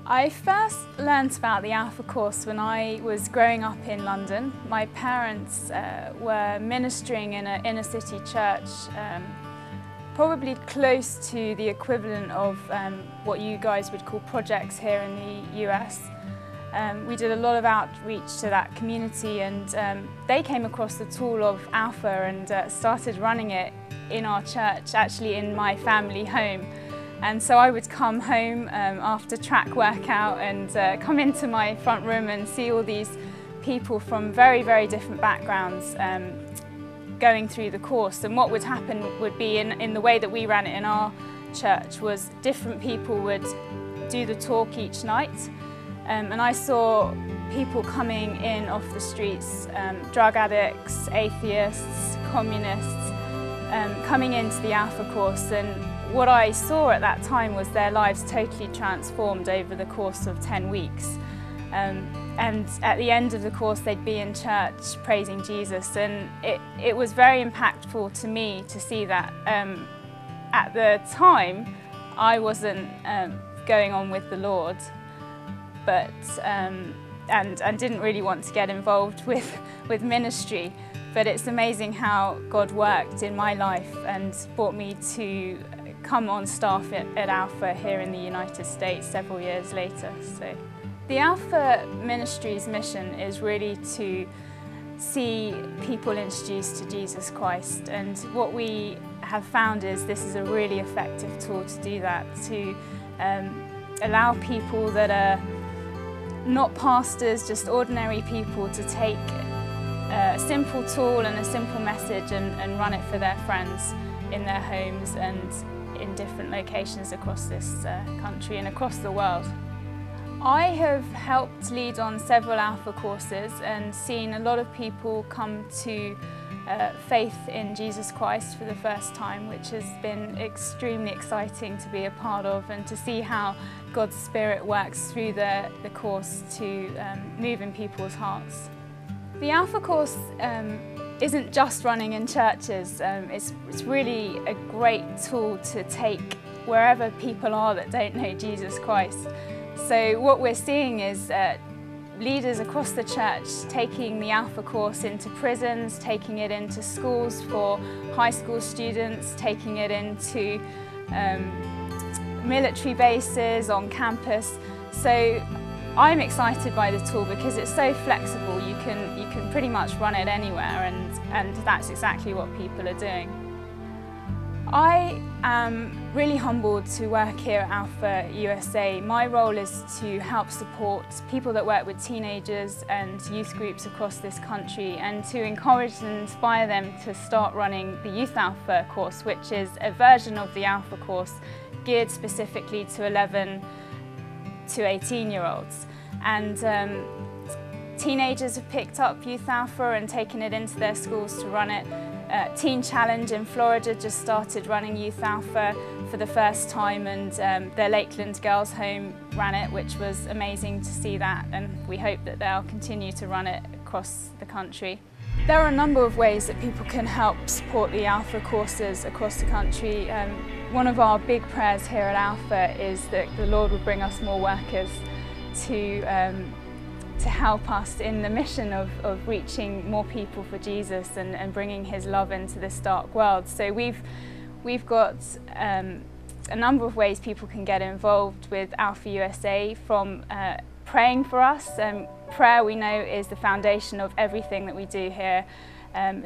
I first learnt about the Alpha course when I was growing up in London. My parents were ministering in an inner city church, probably close to the equivalent of what you guys would call projects here in the US. We did a lot of outreach to that community, and they came across the tool of Alpha and started running it in our church, actually in my family home. And so I would come home after track workout and come into my front room and see all these people from very, very different backgrounds going through the course. And what would happen would be, in the way that we ran it in our church, was different people would do the talk each night. And I saw people coming in off the streets, drug addicts, atheists, communists, coming into the Alpha course. And what I saw at that time was their lives totally transformed over the course of 10 weeks. And at the end of the course, they'd be in church praising Jesus. And it was very impactful to me to see that. At the time, I wasn't going on with the Lord, but and didn't really want to get involved with ministry. But it's amazing how God worked in my life and brought me to come on staff at Alpha here in the United States several years later. So the Alpha Ministry's mission is really to see people introduced to Jesus Christ, and what we have found is this is a really effective tool to do that, to allow people that are not pastors, just ordinary people, to take a simple tool and a simple message and run it for their friends in their homes and in different locations across this country and across the world. I have helped lead on several Alpha courses and seen a lot of people come to faith in Jesus Christ for the first time, which has been extremely exciting to be a part of, and to see how God's Spirit works through the course to move in people's hearts. The Alpha course isn't just running in churches. It's really a great tool to take wherever people are that don't know Jesus Christ. So what we're seeing is leaders across the church taking the Alpha course into prisons, taking it into schools for high school students, taking it into military bases, on campus. So I'm excited by the tool because it's so flexible. You can pretty much run it anywhere, and that's exactly what people are doing. I am really humbled to work here at Alpha USA. My role is to help support people that work with teenagers and youth groups across this country, and to encourage and inspire them to start running the Youth Alpha course, which is a version of the Alpha course geared specifically to 11 to 18-year-olds. And teenagers have picked up Youth Alpha and taken it into their schools to run it. Teen Challenge in Florida just started running Youth Alpha for the first time, and their Lakeland Girls Home ran it, which was amazing to see that, and we hope that they'll continue to run it across the country. There are a number of ways that people can help support the Alpha courses across the country. One of our big prayers here at Alpha is that the Lord would bring us more workers to help us in the mission of reaching more people for Jesus and bringing His love into this dark world. So we've got a number of ways people can get involved with Alpha USA, from praying for us. Prayer, we know, is the foundation of everything that we do here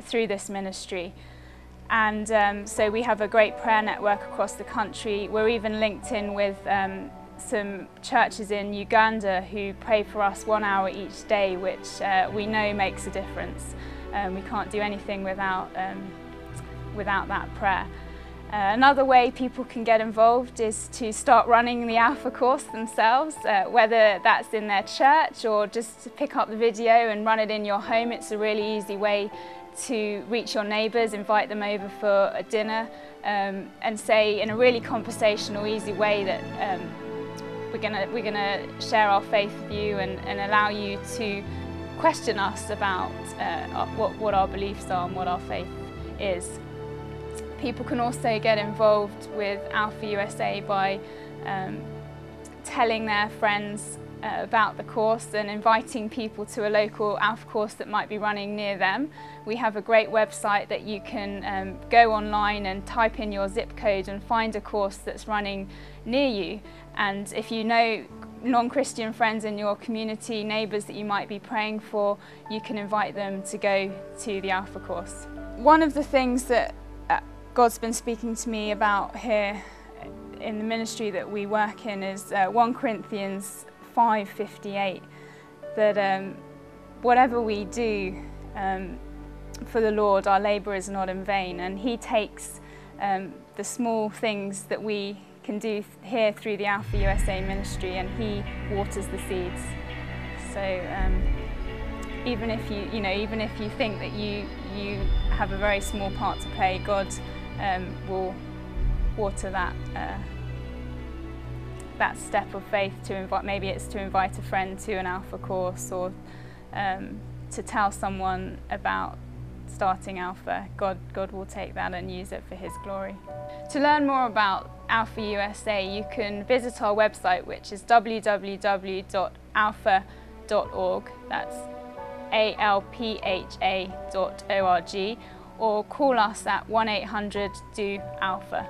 through this ministry. And so we have a great prayer network across the country. We're even linked in with some churches in Uganda who pray for us 1 hour each day, which we know makes a difference. We can't do anything without that prayer. Another way people can get involved is to start running the Alpha course themselves, whether that's in their church or just to pick up the video and run it in your home. It's a really easy way to reach your neighbours, invite them over for a dinner, and say in a really conversational, easy way that we're gonna share our faith with you and allow you to question us about what our beliefs are and what our faith is. People can also get involved with Alpha USA by telling their friends about the course and inviting people to a local Alpha course that might be running near them. We have a great website that you can go online and type in your zip code and find a course that's running near you. And if you know non-Christian friends in your community, neighbours that you might be praying for, you can invite them to go to the Alpha course. One of the things that God's been speaking to me about here in the ministry that we work in is 1 Corinthians 5:58, that whatever we do for the Lord, our labour is not in vain, and He takes the small things that we can do here through the Alpha USA ministry, and He waters the seeds. So even if you think that you have a very small part to play, God will water that step of faith to invite. Maybe it's to invite a friend to an Alpha course, or to tell someone about starting Alpha. God will take that and use it for His glory. To learn more about Alpha USA, you can visit our website, which is www.alpha.org. That's alpha.org, or call us at 1-800-DO-ALPHA.